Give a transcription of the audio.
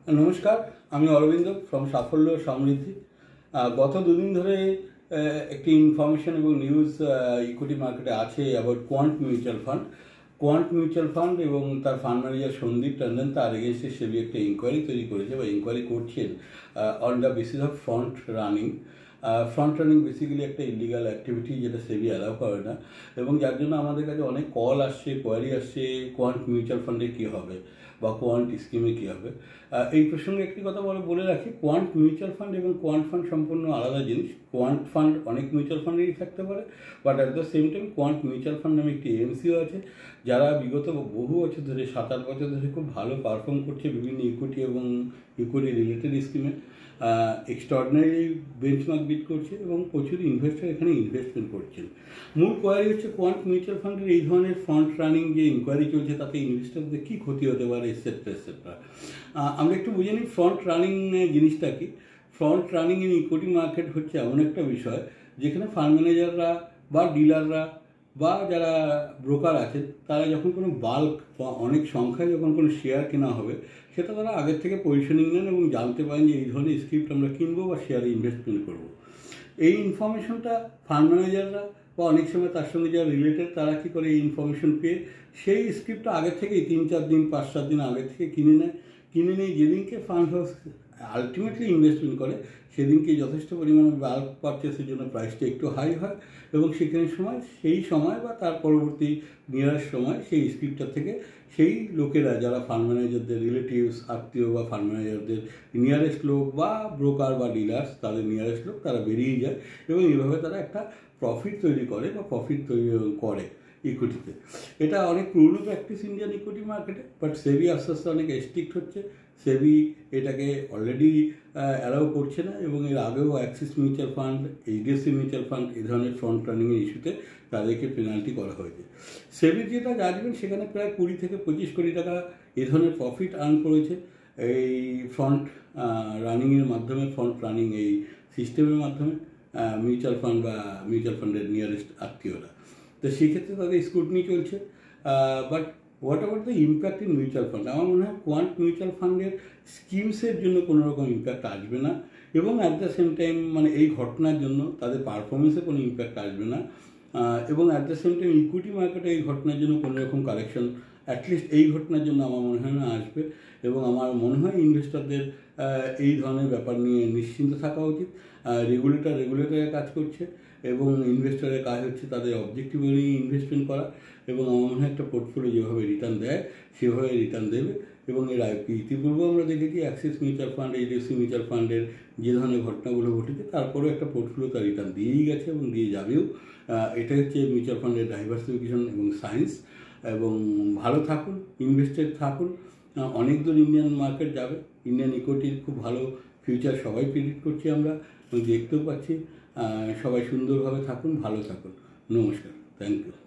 নমস্কার, আমি অরবিন্দ ফ্রম সাফল্য সমৃদ্ধি। গত দুদিন ধরে একটি ইনফরমেশন এবং নিউজ ইকুইটি মার্কেটে আছে অ্যাবাউট কোয়ান্ট মিউচুয়াল ফান্ড এবং তার ফান্ড ম্যানেজার সন্দীপ টন্ডন তার এগেনস্টে সেবি একটা ইনকোয়ারি তৈরি করেছে বা ইনকোয়ারি করছেন on the basis of front running basically একটা ইলিগাল অ্যাক্টিভিটি যেটা সেবি অ্যালাউ করে না, এবং যার জন্য আমাদের কাছে অনেক কল আসছে, কোয়ারি আসছে কোয়ান্ট মিউচুয়াল ফান্ডে কী হবে বা কোয়ান্ট স্কিমে কী হবে। এই প্রসঙ্গে একটি কথা বলে রাখি, কোয়ান্ট মিউচুয়াল ফান্ড এবং কোয়ান্ট ফান্ড সম্পূর্ণ আলাদা জিনিস। কোয়ান্ট ফান্ড অনেক মিউচুয়াল ফান্ডেরই থাকতে পারে, but at the same time quant mutual fund নামে একটি এমসিও আছে যারা বিগত বহু বছর ধরে 7-8 বছর ধরে খুব ভালো পারফর্ম করছে বিভিন্ন ইকুইটি এবং ইকুইটি রিলেটেড স্কিমে, এক্সট্রাঅর্ডিনারি বেঞ্চমার্ক বিট করছে এবং প্রচুর ইনভেস্টর এখানে ইনভেস্টমেন্ট করছেন। মূল কোয়ারি হচ্ছে কোয়ান্ট মিউচুয়াল ফান্ডের এই ধরনের ফ্রন্ট রানিং যে ইনকোয়ারি চলছে তাতে ইনভেস্টরদের কী ক্ষতি হতে পারে এটসেট্রা। আমরা একটু বুঝে নিই ফ্রন্ট রানিং জিনিসটা কি। Front running in equity market হচ্ছে এমন একটা বিষয় যেখানে ফান্ড ম্যানেজাররা বা ডিলাররা বা যারা ব্রোকার আছে তারা যখন কোনো বাল্ক বা অনেক সংখ্যায় যখন কোনো শেয়ার কেনা হবে সেটা তারা আগের থেকে পজিশনিং নেন এবং জানতে পারেন যে এই ধরনের স্ক্রিপ্ট আমরা কিনবো বা শেয়ারে ইনভেস্টমেন্ট করবো। এই ইনফরমেশনটা ফান্ড ম্যানেজাররা বা অনেক সময় তার সঙ্গে যারা রিলেটেড তারা কী করে এই ইনফরমেশন পেয়ে সেই স্ক্রিপ্টটা আগের থেকেই 3-4 দিন 5-7 দিন আগে থেকে কিনে নিয়ে যেদিনকে ফান্ড হাউস আলটিমেটলি ইনভেস্টমেন্ট করে সেদিনকে যথেষ্ট পরিমাণে বাল্ক পারচেসের জন্য প্রাইসটা একটু হাই হয় এবং সেই সময় বা তার পরবর্তী নিয়ারেস্ট সময় সেই স্ক্রিপ্টটা থেকে সেই লোকেরা যারা ফান্ড ম্যানেজারদের রিলেটিভস আত্মীয় বা ফান্ড ম্যানেজারদের নিয়ারেস্ট লোক বা ব্রোকার বা ডিলার্স তাদের নিয়ারেস্ট লোক তারা বেরিয়ে যায় এবং এইভাবে তারা একটা প্রফিট তৈরি করে ইকুইটিতে। এটা অনেক পুরনো প্র্যাকটিস ইন্ডিয়ান ইকুইটি মার্কেটে, বাট সেবি আস্তে আস্তে অনেক স্ট্রিক্ট হচ্ছে। সেবি এটাকে অলরেডি অ্যালাউ করছে না এবং এর আগেও Axis mutual fund, HDFC mutual fund এই ধরনের ফ্রন্ট রানিংয়ের ইস্যুতে তাদেরকে পেনাল্টি করা হয়েছে। সেবির যেটা জাজমেন্ট সেখানে প্রায় 20 থেকে 25 কোটি টাকা এ ধরনের প্রফিট আর্ন করেছে এই ফ্রন্ট রানিংয়ের মাধ্যমে, ফ্রন্ট রানিং এই সিস্টেমের মাধ্যমে মিউচুয়াল ফান্ডের নিয়ারেস্ট আত্মীয়রা। তো সেক্ষেত্রে তাদের স্ক্রুটনি চলছে। But what about the impact in mutual fund? আমার মনে হয় কোয়ান্ট মিউচুয়াল ফান্ডের স্কিমসের জন্য কোনো রকম ইম্প্যাক্ট আসবে না এবং অ্যাট দ্য সেম টাইম মানে এই ঘটনার জন্য তাদের পারফরমেন্সে কোনো ইম্প্যাক্ট আসবে না এবং at the same time equity মার্কেটে এই ঘটনার জন্য কোনো রকম কারেকশন অ্যাটলিস্ট এই ঘটনার জন্য আমার মনে হয় না আসবে এবং আমার মনে হয় ইনভেস্টরদের এই ধরনের ব্যাপার নিয়ে নিশ্চিন্ত থাকা উচিত। রেগুলেটরের কাজ করছে এবং ইনভেস্টরের কাজ হচ্ছে তাদের অবজেক্টিভ অনুযায়ী ইনভেস্টমেন্ট করা এবং আমার মনে হয় একটা পোর্টফোলিও যেভাবে রিটার্ন দেয় সেভাবে রিটার্ন দেবে এবং এর ইতিপূর্বেও আমরা দেখেছি Axis mutual fund, HDFC mutual ফান্ডের যে ধরনের ঘটনাগুলো ঘটেছে তারপরেও একটা পোর্টফোলিও তার রিটার্ন দিয়েই গেছে এবং দিয়ে যাবেও। এটা হচ্ছে মিউচুয়াল ফান্ডের ডাইভার্সিফিকেশন এবং সায়েন্স। এবং ভালো থাকুন, ইনভেস্টেড থাকুন, অনেক দূর ইন্ডিয়ান মার্কেট যাবে। ইন্ডিয়ান ইকুইটির খুব ভালো ফিউচার সবাই প্রেডিক্ট করছি আমরা এবং দেখতেও পাচ্ছি। সবাই সুন্দরভাবে থাকুন, ভালো থাকুন। নমস্কার, থ্যাংক ইউ।